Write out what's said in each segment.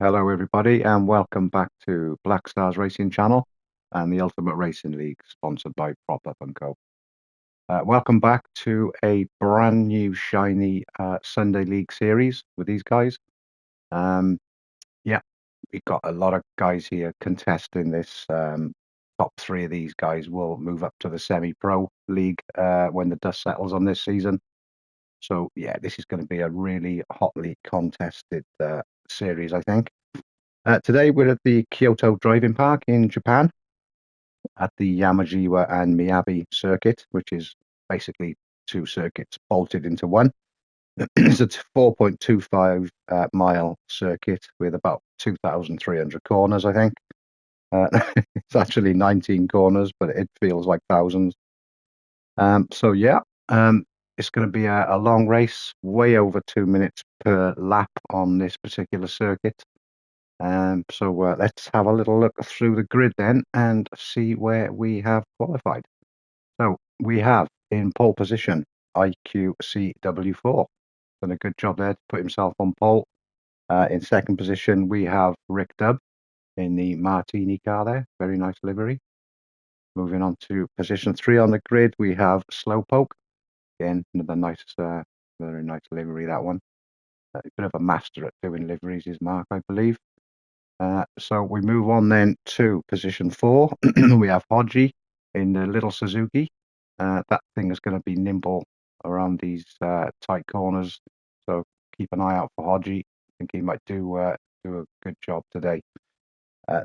Hello, everybody, and welcome back to Black Stars Racing Channel and the Ultimate Racing League, sponsored by Prop Up and Co. Welcome back to a brand new shiny Sunday League series with these guys. Yeah, we've got a lot of guys here contesting this. Top three of these guys will move up to the semi-pro league when the dust settles on this season. So, yeah, this is going to be a really hotly contested series, I think. Today we're at the Kyoto Driving Park in Japan at the Yamagiwa and Miyabi circuit, which is basically two circuits bolted into one. It's a 4.25 mile circuit with about 2,300 corners, I think. It's actually 19 corners, but it feels like thousands. So yeah, it's going to be a long race, way over 2 minutes per lap on this particular circuit. So let's have a little look through the grid then and see where we have qualified. So we have in pole position IQCW4. Done a good job there to put himself on pole. In second position we have Rick Dubb in the Martini car there. Very nice livery. Moving on to position 3 on the grid, we have Slowpoke. Again, another nice, very nice livery, that one. A bit of a master at doing liveries is Mark, I believe. So we move on then to position 4. We have Hodgie in the little Suzuki. That thing is going to be nimble around these tight corners. So keep an eye out for Hodgie. I think he might do a good job today.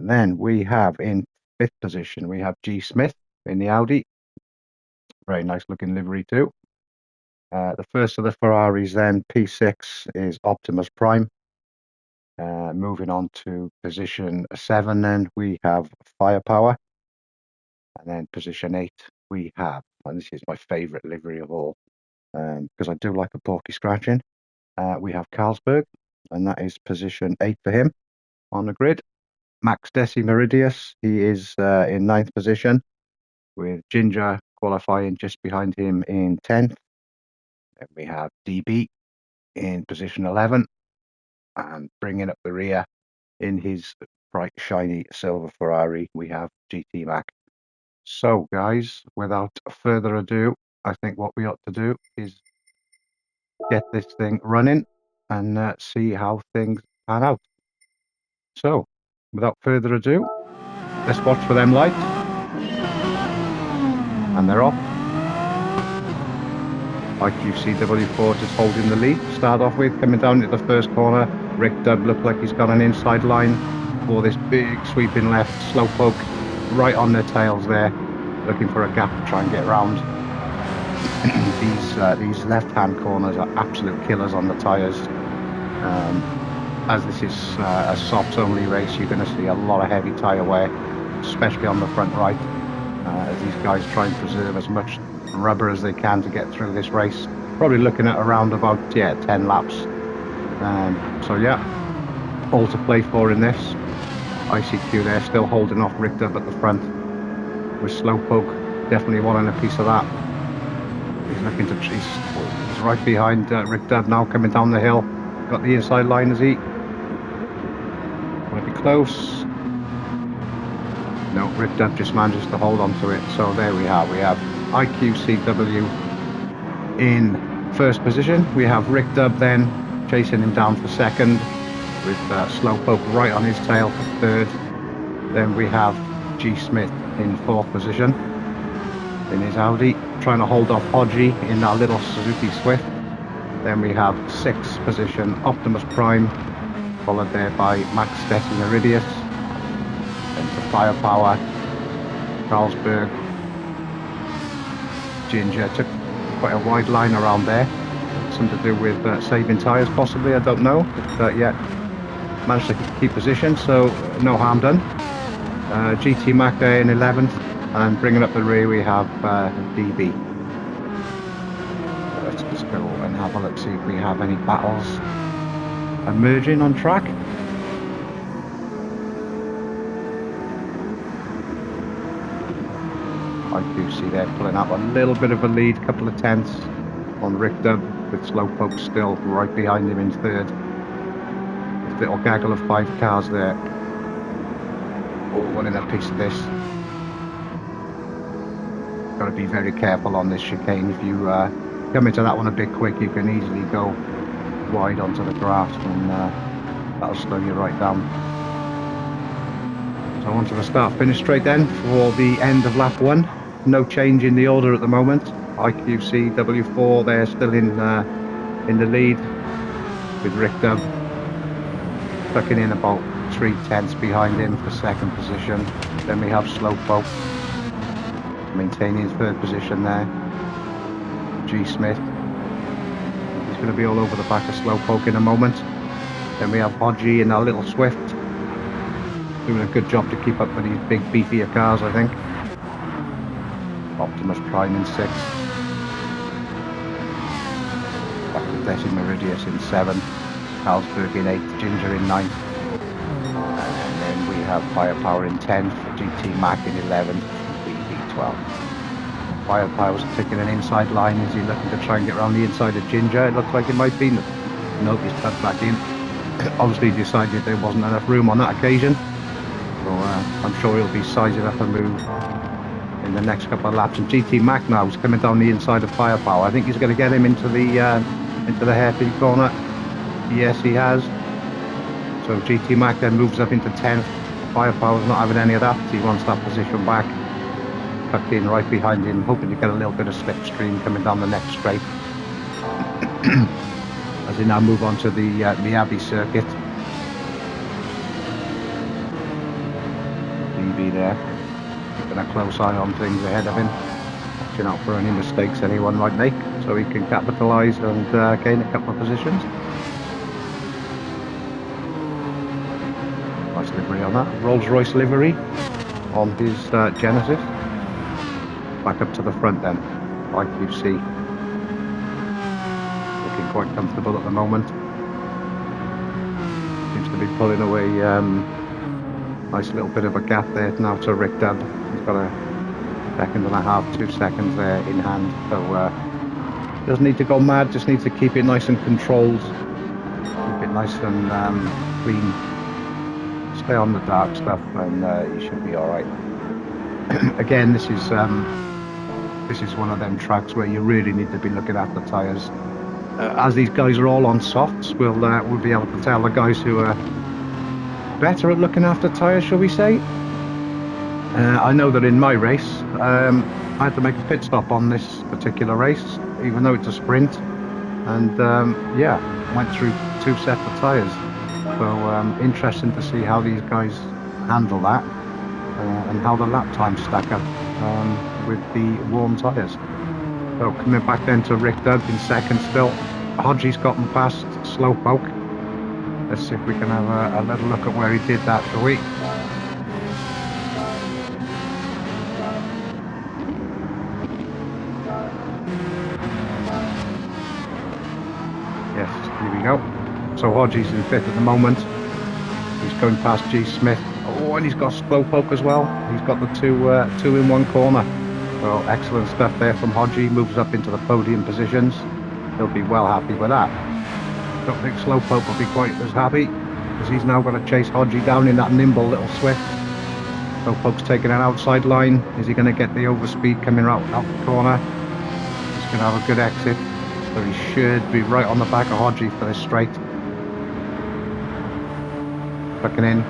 Then we have in 5th position, we have G. Smith in the Audi. Very nice looking livery too. The first of the Ferraris then, P6, is Optimus Prime. Moving on to position 7, then we have Firepower. And then position 8, we have, and this is my favourite livery of all, because I do like a porky scratching. We have Carlsberg, and that is position 8 for him on the grid. Max Meridius, he is in 9th position, with Ginger qualifying just behind him in 10th. Then we have DB in position 11. And bringing up the rear in his bright, shiny silver Ferrari, we have GT Mac. So, guys, without further ado, I think what we ought to do is get this thing running and see how things pan out. So, without further ado, let's watch for them lights. And they're off. IQCW4 just holding the lead. Start off with, coming down to the first corner, Rick Dubb looked like he's got an inside line for this big sweeping left. Slowpoke right on their tails there, looking for a gap to try and get round. These left-hand corners are absolute killers on the tyres. As this is a softs-only race, you're going to see a lot of heavy tyre wear, especially on the front right, as these guys try and preserve as much rubber as they can to get through this race. Probably looking at around about 10 laps. So yeah, all to play for in this. ICQ there still holding off Rick Dubb at the front, with Slowpoke definitely wanting a piece of that. He's looking to he's right behind Rick Dubb now, coming down the hill. Got the inside line, is he? Might be close. No, Rick Dubb just manages to hold on to it. So there we have IQCW in first position. We have Rick Dubb then chasing him down for second, with Slowpoke right on his tail for third. Then we have G. Smith in fourth position in his Audi, trying to hold off Hodgie in that little Suzuki Swift. Then we have sixth position Optimus Prime, followed there by Max Meridius. Then to Firepower, Carlsberg, Ginger. Took quite a wide line around there. Something to do with saving tyres possibly, I don't know. But yeah, managed to keep position, so no harm done. GT Mac there in 11th, and bringing up the rear we have DB. So let's just go and have a look, see if we have any battles emerging on track. I do see they're pulling up a little bit of a lead, couple of tenths on Rick Dubb, with Slowpoke still right behind him in third. little gaggle of 5 cars there. Oh, one in a piece of this. Got to be very careful on this chicane. If you come into that one a bit quick, you can easily go wide onto the grass, and that'll slow you right down. So on to the start-finish straight then for the end of lap 1. No change in the order at the moment. IQC W4 they're still in the lead, with Rick Dub tucking in about 3/10 behind him for 2nd position. Then we have Slowpoke maintaining 3rd position there. G Smith, he's going to be all over the back of Slowpoke in a moment. Then we have Hodgie in our little Swift, doing a good job to keep up with these big beefier cars, I think. Optimus Prime in 6th. Back to Desi Meridius in 7th. Carlsberg in 8th. Ginger in 9th. And then we have Firepower in 10th. GT Mac in 11th. BB 12th. Firepower's taking an inside line. Is he looking to try and get around the inside of Ginger? It looks like it might be. Nope, he's tucked back in. Obviously decided there wasn't enough room on that occasion. So I'm sure he'll be sizing up a move in the next couple of laps. And GT Mac now is coming down the inside of Firepower. I think he's going to get him into the hairpin corner. Yes, he has. So GT Mac then moves up into 10th. Firepower's not having any of that. He wants that position back. Tucked in right behind him, hoping to get a little bit of slipstream coming down the next straight. As they now move on to the Miyabi circuit. DB there, keeping a close eye on things ahead of him, watching out for any mistakes anyone might make, so he can capitalise and gain a couple of positions. Nice livery on that, Rolls-Royce livery on his Genesis. Back up to the front then, IQC. Looking quite comfortable at the moment. Seems to be pulling away. Nice little bit of a gap there now to Rick Dub. He's got a 1.5, 2 seconds there in hand. So doesn't need to go mad, just needs to keep it nice and controlled. Keep it nice and clean. Stay on the dark stuff and you should be alright. Again, this is one of them tracks where you really need to be looking at the tyres. As these guys are all on softs, we'll be able to tell the guys who are better at looking after tyres, shall we say. I know that in my race, I had to make a pit stop on this particular race, even though it's a sprint. And yeah, went through 2 sets of tyres. So interesting to see how these guys handle that and how the lap times stack up with the warm tyres. So coming back then to Rick Dub in 2nd still. Hodgie's gotten past Slowpoke. Let's see if we can have a little look at where he did that, shall we? Yes, here we go. So Hodgie's in 5th at the moment. He's going past G Smith. Oh, and he's got Slowpoke as well. He's got the two in one corner. So excellent stuff there from Hodgie. Moves up into the podium positions. He'll be well happy with that. Don't think Slowpoke will be quite as happy, because he's now going to chase Hodgie down in that nimble little Swift. Slowpoke's taking an outside line. Is he going to get the overspeed coming out the corner? He's going to have a good exit. So he should be right on the back of Hodgie for this straight. Tucking in.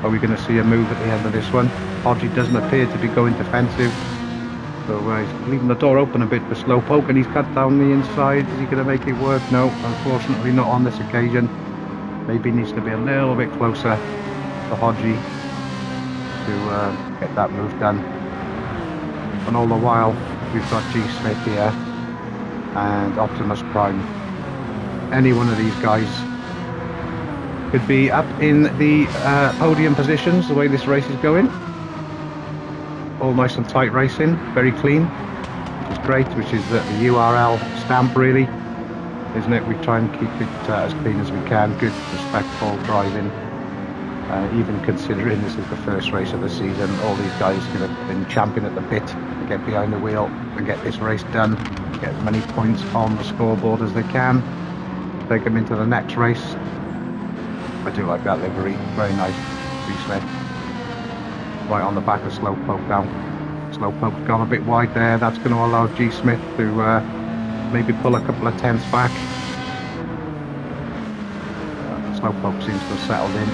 Are we going to see a move at the end of this one? Hodgie doesn't appear to be going defensive. So he's leaving the door open a bit for Slowpoke, and he's cut down the inside. Is he going to make it work? No, unfortunately not on this occasion. Maybe he needs to be a little bit closer to Hodgie to get that move done. And all the while, we've got G Smith here and Optimus Prime. Any one of these guys could be up in the podium positions the way this race is going. All nice and tight racing, very clean, which is great, which is the URL stamp really, isn't it? We try and keep it as clean as we can, good, respectful driving, even considering this is the first race of the season. All these guys have been champing at the bit to get behind the wheel and get this race done, get as many points on the scoreboard as they can, take them into the next race. I do like that livery, very nice. G-Smith. Right on the back of Slowpoke now. Slowpoke's gone a bit wide there. That's going to allow G-Smith to maybe pull a couple of tenths back. Slowpoke seems to have settled in.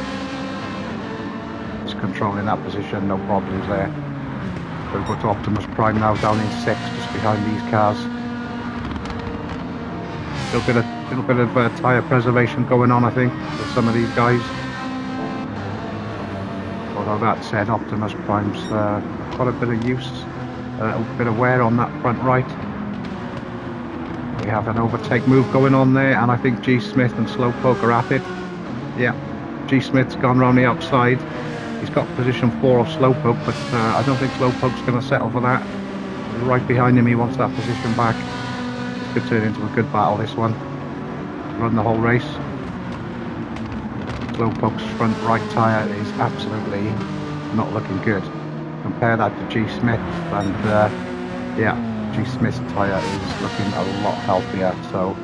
He's controlling that position, no problems there. We'll go to Optimus Prime now, down in 6, just behind these cars. A little bit of tyre preservation going on, I think, with some of these guys. Although that said, Optimus Prime's got a bit of use, a bit of wear on that front right. We have an overtake move going on there, and I think G-Smith and Slowpoke are at it. Yeah, G-Smith's gone round the outside. He's got position 4 of Slowpoke, but I don't think Slowpoke's going to settle for that. Right behind him, he wants that position back. This could turn into a good battle, this one. Run the whole race. Slowpoke's front right tyre is absolutely not looking good. Compare that to G-Smith, and yeah, G-Smith's tyre is looking a lot healthier, so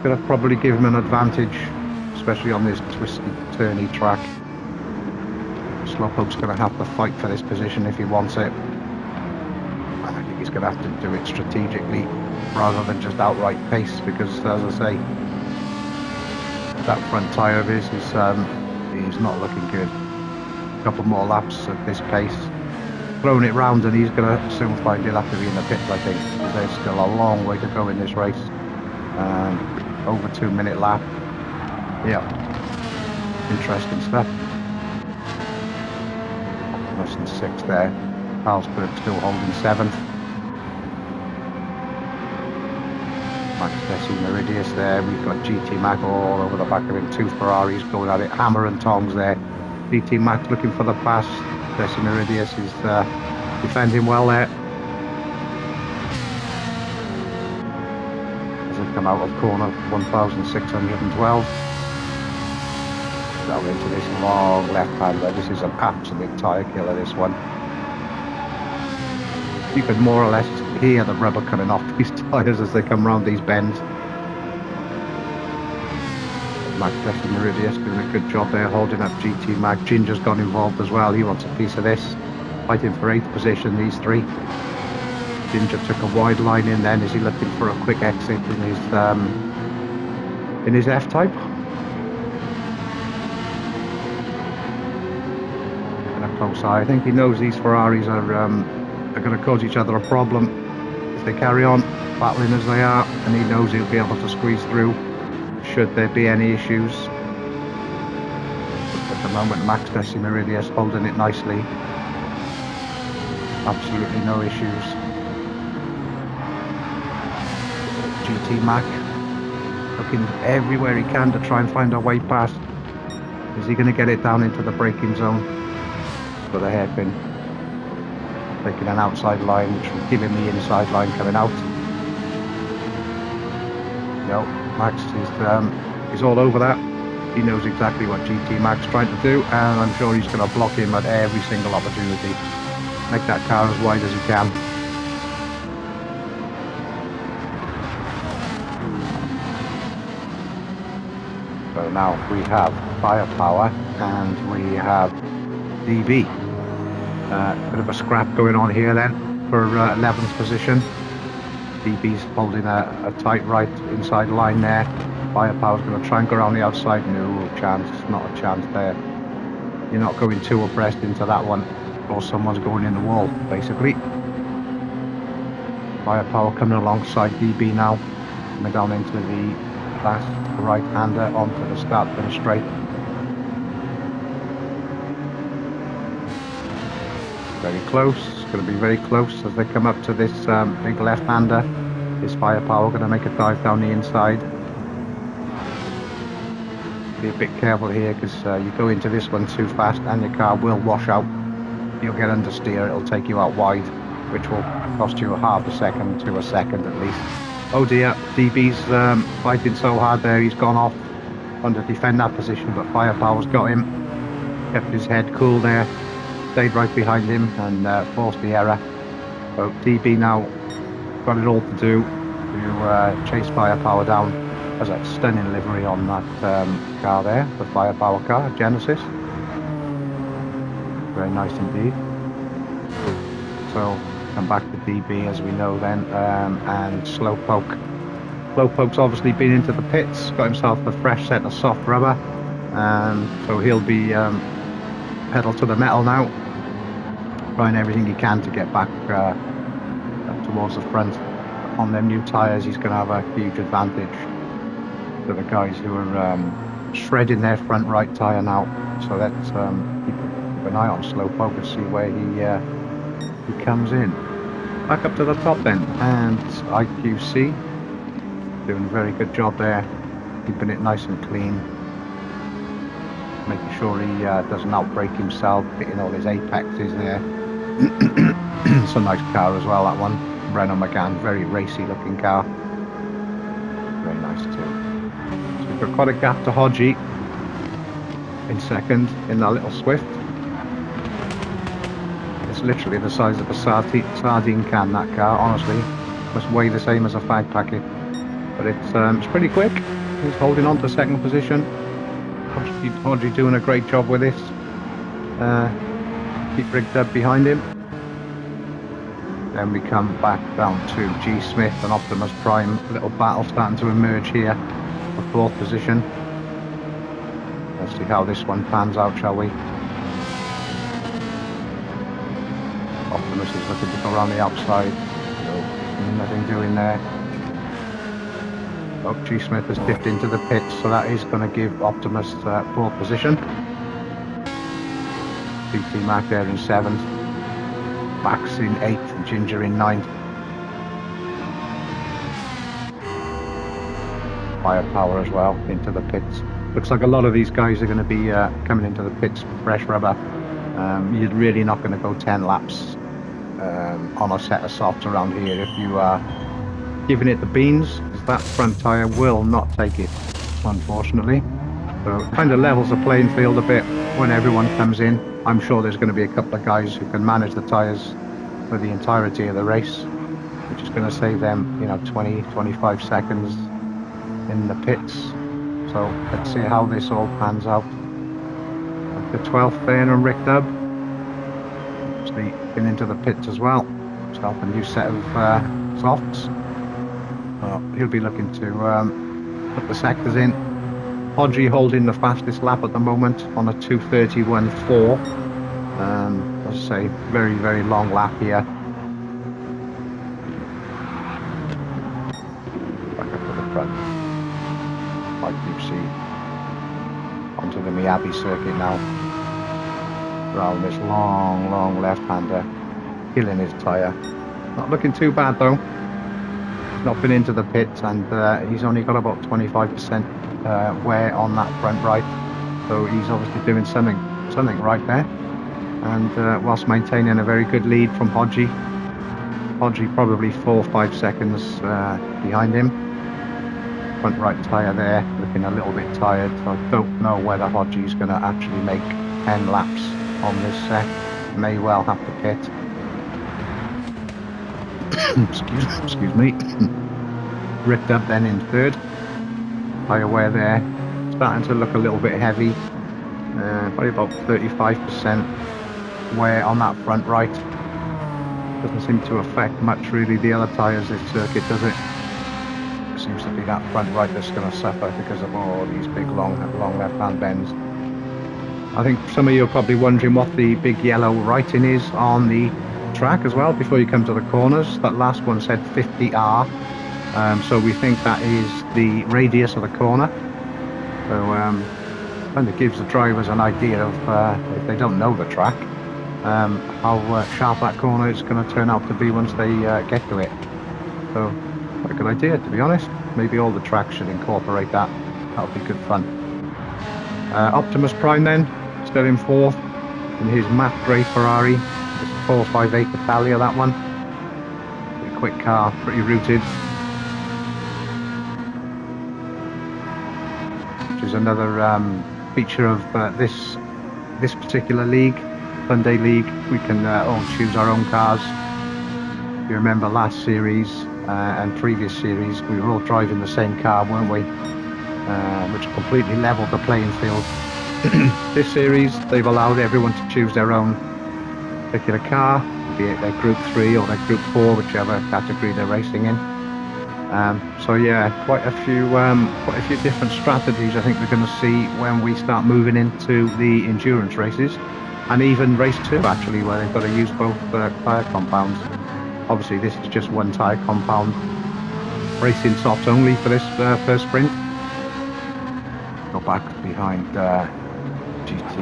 going to probably give him an advantage, especially on this twisty, turny track. Slowpoke's going to have to fight for this position if he wants it. I think he's going to have to do it strategically rather than just outright pace, because, as I say, that front tyre of his is not looking good. A couple more laps at this pace. Throwing it round, and he's going to soon find he'll have to be in the pits, I think. There's still a long way to go in this race. Over 2 minute lap. Yeah, interesting stuff. Less than 6 there. Carlsberg still holding 7th. Max Bessie Meridius there. We've got GT Mac all over the back of him. 2 Ferraris going at it, hammer and tongs there. GT Mac looking for the pass. Bessie Meridius is defending well there. As they come out of corner 1612. Down into this long left-hander. This is an absolute tyre killer, this one. You can more or less hear the rubber coming off these tyres as they come round these bends. Mac Bessie Meridius doing a good job there, holding up GT Mac. Ginger's got involved as well. He wants a piece of this. Fighting for 8th position, these 3. Ginger took a wide line in then. Is he looking for a quick exit in his F-type? Close eye. I think he knows these Ferraris are going to cause each other a problem if they carry on battling as they are, and he knows he'll be able to squeeze through should there be any issues. At the moment, Max Bessie Meridius holding it nicely. Absolutely no issues. GT Mac looking everywhere he can to try and find a way past. Is he going to get it down into the braking zone? For the hairpin, taking an outside line, which will give him the inside line coming out. No, Max is all over that. He knows exactly what GT Mac's trying to do, and I'm sure he's going to block him at every single opportunity. Make that car as wide as he can. So now we have Firepower and we have DB. Bit of a scrap going on here then for 11th position. DB's holding a tight right inside line there. Firepower's going to try and go around the outside. No chance, not a chance there. You're not going too abreast into that one, or someone's going in the wall, basically. Firepower coming alongside DB now. Coming down into the last right-hander onto the start for the straight. Very close, it's going to be very close as they come up to this big left-hander. Is Firepower going to make a dive down the inside? Be a bit careful here, because you go into this one too fast and your car will wash out. You'll get understeer, it'll take you out wide, which will cost you half a second to a second at least. Oh dear, DB's fighting so hard there, he's gone off on to defend that position, but Firepower's got him. Kept his head cool there. Stayed right behind him and forced the error. So DB now got it all to do to chase Firepower down. Has a stunning livery on that car there, the firepower car, Genesis. Very nice indeed. So come back to DB as we know then, and Slowpoke. Slowpoke's obviously been into the pits, got himself a fresh set of soft rubber, so he'll be pedal to the metal now, trying everything he can to get back up towards the front. On them new tyres, he's going to have a huge advantage to the guys who are shredding their front right tyre now. So let's keep an eye on Slowpoke and see where he comes in. Back up to the top then, and IQC doing a very good job there, keeping it nice and clean, making sure he doesn't outbrake himself, hitting all his apexes there. It's a nice car as well, that one. Renault Megane, very racy looking car. Very nice too. So we've got quite a gap to Hodgie in second in that little Swift. It's literally the size of a sardine can, that car, honestly. Must weigh the same as a fag packet. But it's pretty quick. He's holding on to second position. Hodgie doing a great job with this. Keep rigged up behind him. Then we come back down to G Smith and Optimus Prime. Little battle starting to emerge here for fourth position. Let's see how this one pans out, shall we? Optimus is looking to go around the outside. So nothing doing there. Oh, G Smith has dipped into the pits, so that is going to give Optimus fourth position. BT Mac there in 7th. Max in 8th, and Ginger in 9th. Firepower as well into the pits. Looks like a lot of these guys are going to be coming into the pits fresh rubber. You're really not going to go 10 laps on a set of softs around here if you are giving it the beans. That front tyre will not take it, unfortunately. So it kind of levels the playing field a bit when everyone comes in. I'm sure there's going to be a couple of guys who can manage the tyres for the entirety of the race, which is going to save them, 20-25 seconds in the pits. So let's see how this all pans out. The 12th there and Rick Dubb, obviously been into the pits as well. Himself a new set of softs. He'll be looking to put the sectors in. Hodgie holding the fastest lap at the moment on a 2:31.4. As I say, very, very long lap here. Back up to the front. Like you see, onto the Miyabi circuit now. Around this long, long left-hander, killing his tyre. Not looking too bad though. He's not been into the pits, and he's only got about 25% wear on that front right, so he's obviously doing something right there, and whilst maintaining a very good lead from Hodgie probably 4 or 5 seconds behind him. Front right tyre there looking a little bit tired, so I don't know whether Hodgie's going to actually make 10 laps on this set. May well have to pit. excuse me. Ripped up then in 3rd. Tyre wear there, starting to look a little bit heavy. Probably about 35% wear on that front right. Doesn't seem to affect much really the other tyres this circuit, does it? Seems to be that front right that's going to suffer because of all these big long left-hand bends. I think some of you are probably wondering what the big yellow writing is on the track as well before you come to the corners. That last one said 50R. So we think that is the radius of the corner. So kind of gives the drivers an idea of, if they don't know the track, how sharp that corner is going to turn out to be once they get to it. So quite a good idea, to be honest. Maybe all the tracks should incorporate that. That'll be good fun. Optimus Prime then, still in 4th in his matte grey Ferrari. It's a 458 Italia, that one. Pretty quick car, pretty rooted. Which is another feature of this particular league, Sunday League. We can all choose our own cars. If you remember last series, and previous series we were all driving the same car, weren't we? Which completely leveled the playing field. This series, they've allowed everyone to choose their own particular car, be it their Group 3 or their Group 4, whichever category they're racing in. So yeah, quite a few different strategies I think we're going to see when we start moving into the endurance races, and even race 2 actually, where they've got to use both tyre compounds. Obviously, this is just one tyre compound, racing softs only for this first sprint. Go back behind GT.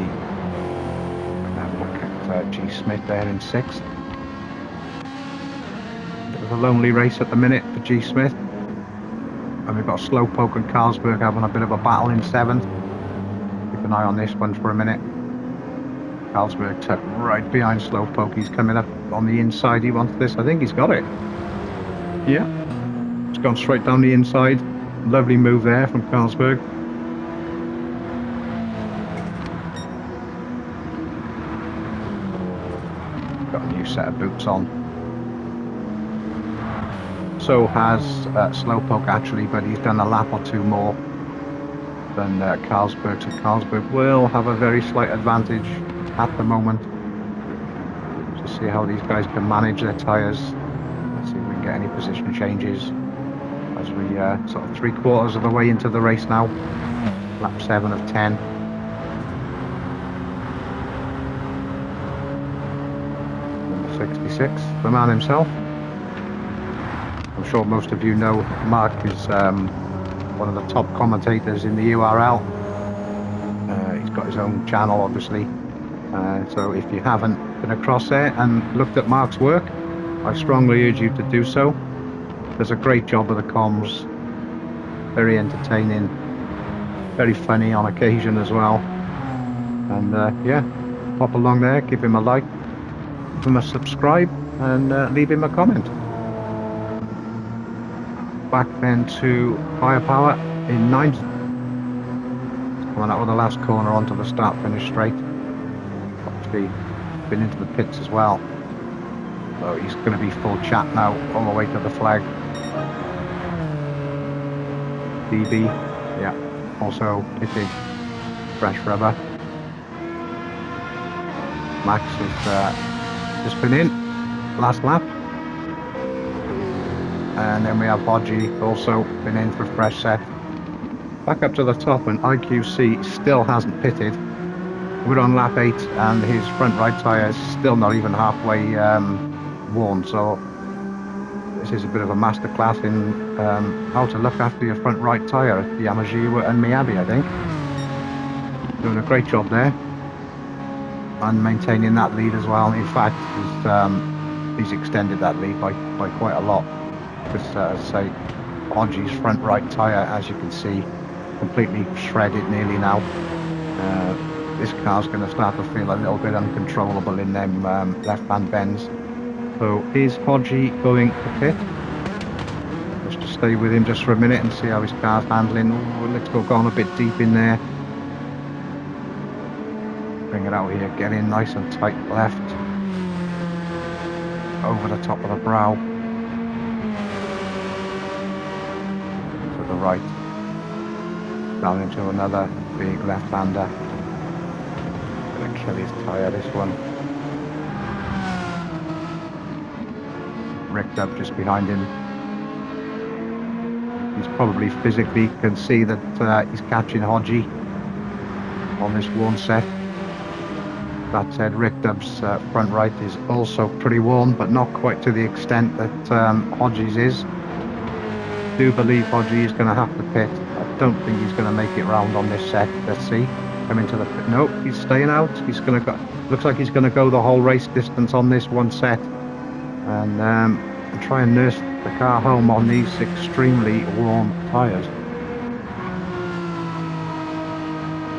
Have a look at G Smith there in 6th. Bit of a lonely race at the minute for G Smith. And we've got Slowpoke and Carlsberg having a bit of a battle in 7th. Keep an eye on this one for a minute. Carlsberg tucked right behind Slowpoke. He's coming up on the inside. He wants this. I think he's got it. Yeah. It's gone straight down the inside. Lovely move there from Carlsberg. Got a new set of boots on. So has Slowpoke actually, but he's done a lap or 2 more than Carlsberg. So Carlsberg will have a very slight advantage at the moment. To see how these guys can manage their tyres. Let's see if we can get any position changes as we sort of 3/4 of the way into the race now. Lap 7 of 10. Number 66, the man himself. I'm sure most of you know Mark is one of the top commentators in the URL. He's got his own channel, obviously. So if you haven't been across there and looked at Mark's work, I strongly urge you to do so. Does a great job of the comms. Very entertaining, very funny on occasion as well. And yeah, pop along there, give him a like, give him a subscribe, and leave him a comment. Back then to Firepower in 9th. Coming out with the last corner onto the start finish straight. Obviously been into the pits as well. So he's going to be full chat now all the way to the flag. DB, yeah, also pitted fresh rubber. Max has just been in, last lap. And then we have Hodgie also been in for fresh set. Back up to the top, and IQC still hasn't pitted. We're on lap 8 and his front right tyre is still not even halfway worn, so this is a bit of a masterclass in how to look after your front right tyre at Yamagiwa and Miyabi, I think. Doing a great job there and maintaining that lead as well. In fact, he's extended that lead by quite a lot. Because as I say, Hodgie's front right tyre, as you can see, completely shredded nearly now. This car's going to start to feel a little bit uncontrollable in them left-hand bends. So is Hodgie going to pit? Just to stay with him just for a minute and see how his car's handling. Ooh, let's go gone a bit deep in there. Bring it out here, get in nice and tight left. Over the top of the brow. To the right. Down into another big left-hander. Gonna kill his tyre, this one. Ricked up just behind him. He's probably physically can see that he's catching Hodgie on this worn set. That said, Rick Dub's front right is also pretty worn, but not quite to the extent that Hodgie's is. Do believe Hodgie is going to have to pit. I don't think he's going to make it round on this set. Let's see. Come into the pit. Nope, he's staying out. He's going to go. Looks like he's going to go the whole race distance on this one set, and try and nurse the car home on these extremely warm tyres.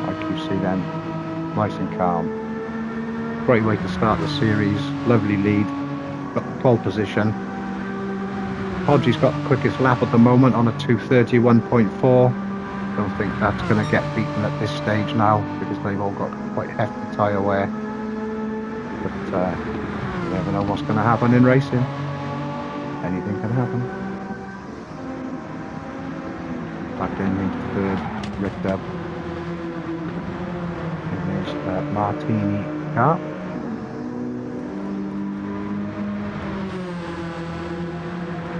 Like you see then, nice and calm. Great way to start the series. Lovely lead. Got the pole position. Hodgie's got the quickest lap at the moment on a 2:31.4. Don't think that's going to get beaten at this stage now because they've all got quite hefty tyre wear. But you never know what's going to happen in racing. Anything can happen. Back in into third, Rick Dub. And there's Martini car.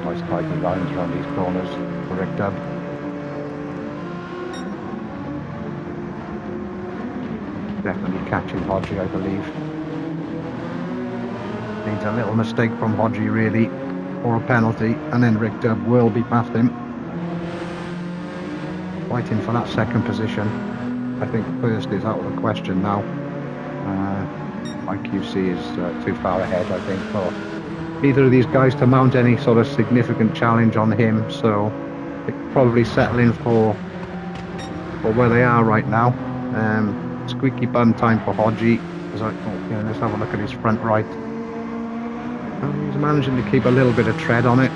Nice tidy lines around these corners for Rick Dub. Definitely catching Hodgie, I believe. Needs a little mistake from Hodgie really, or a penalty, and then Rick Dub will be past him. Fighting for that second position. I think first is out of the question now. IQC is too far ahead, I think, for either of these guys to mount any sort of significant challenge on him, so they probably settling for where they are right now. Squeaky bum time for Hodgie. Let's have a look at his front right. He's managing to keep a little bit of tread on it,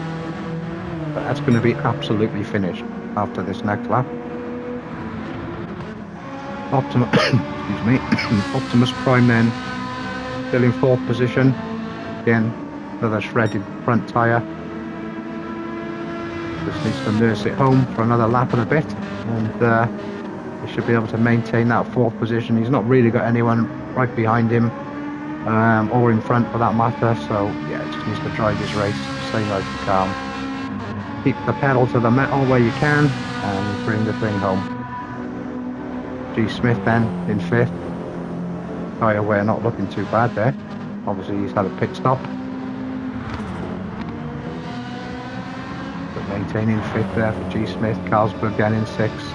but that's going to be absolutely finished after this next lap. Excuse me. Optimus Prime then still in fourth position. Again, another shredded front tyre. Just needs to nurse it home for another lap and a bit, and he should be able to maintain that fourth position. He's not really got anyone right behind him, or in front for that matter, so yeah, just needs to drive his race, stay nice and calm. Keep the pedal to the metal where you can, and bring the thing home. G. Smith then in fifth. Tyre wear not looking too bad there. Obviously he's had a pit stop. But maintaining fifth there for G. Smith. Carlsberg then in sixth.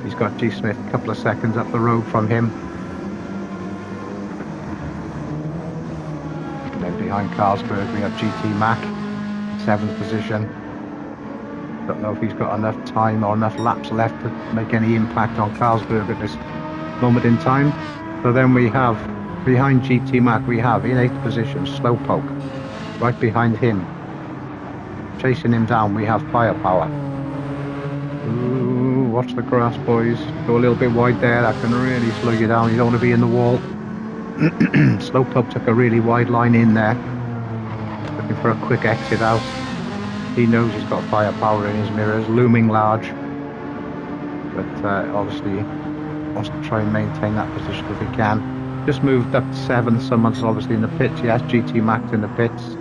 He's got G. Smith a couple of seconds up the road from him. And then behind Carlsberg we have GT Mac, seventh position. Don't know if he's got enough time or enough laps left to make any impact on Carlsberg at this moment in time. So then we have, behind GT Mac, we have in 8th position Slowpoke. Right behind him, chasing him down, we have Firepower. Ooh, watch the grass, boys. Go a little bit wide there, that can really slow you down. You don't want to be in the wall. Slowpoke took a really wide line in there, looking for a quick exit out. He knows he's got Firepower in his mirrors, looming large, but obviously wants to try and maintain that position if he can. Just moved up to 7th, someone's obviously in the pits, yes, GT Max in the pits,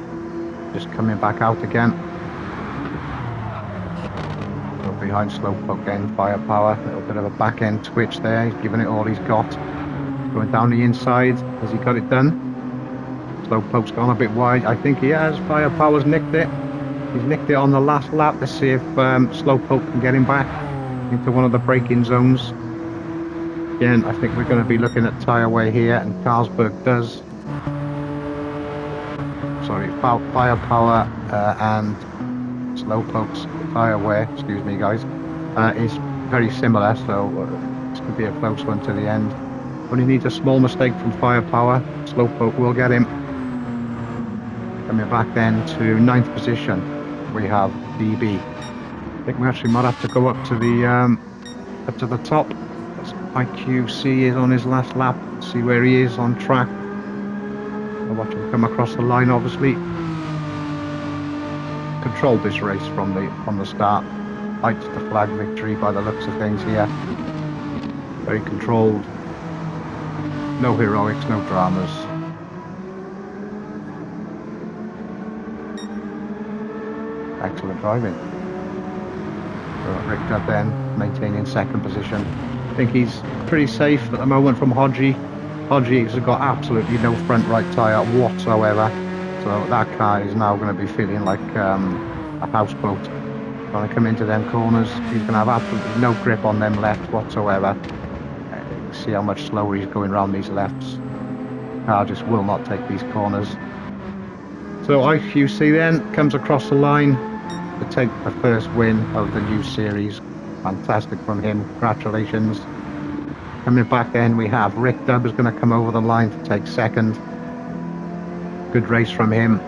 just coming back out again. So behind Slowpoke again, Firepower, a little bit of a back end twitch there, he's giving it all he's got. Going down the inside, has he got it done? Slowpoke's gone a bit wide, I think he has. Firepower's nicked it. He's nicked it on the last lap. Let's see if Slowpoke can get him back into one of the braking zones. Again, I think we're going to be looking at tyre wear here, and Carlsberg does. Sorry, Firepower and Slowpoke's tyre wear, excuse me guys, is very similar, so this could be a close one to the end. Only needs a small mistake from Firepower. Slowpoke will get him. Coming back then to 9th position. We have DB. I think we actually might have to go up to the top. IQC is on his last lap. See where he is on track. I'll watch him come across the line. Obviously, controlled this race from the start. Likes the flag victory by the looks of things here. Very controlled. No heroics, no dramas. Excellent driving. Rick Dub then maintaining 2nd position. I think he's pretty safe at the moment from Hodgie. Hodgie has got absolutely no front right tyre whatsoever, so that car is now going to be feeling like a houseboat. Going to come into them corners, he's going to have absolutely no grip on them left whatsoever. You can see how much slower he's going around these lefts. Car just will not take these corners. So IQC then comes across the line to take the first win of the new series. Fantastic from him, congratulations. Coming back then we have Rick Dub is going to come over the line to take 2nd. Good race from him.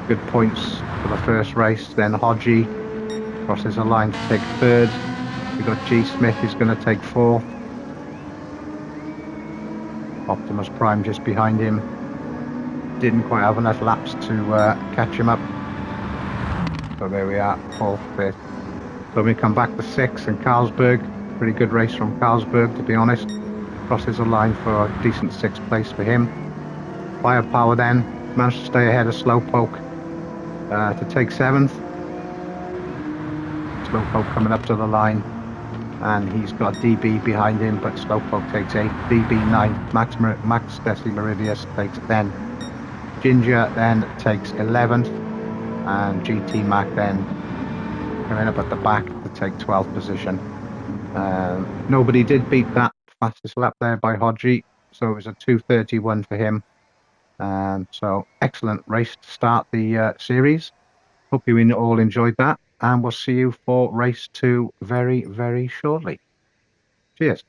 Good points for the first race. Then Hodgie crosses the line to take 3rd. We've got G. Smith is going to take 4th. Optimus Prime just behind him. Didn't quite have enough laps to catch him up. So there we are, 4th, 5th, So we come back to 6th in Carlsberg. Pretty good race from Carlsberg, to be honest. Crosses the line for a decent 6th place for him. Firepower then managed to stay ahead of Slowpoke to take 7th. Slowpoke coming up to the line, and he's got DB behind him, but Slowpoke takes 8th. DB 9th. Max Desi Meridius takes 10th. Ginger then takes 11th, and GT Mac then coming up at the back to take 12th position. Nobody did beat that fastest lap there by Hodgie, so it was a 2:31 for him. So excellent race to start the series. Hope you all enjoyed that, and we'll see you for race 2 very, very shortly. Cheers.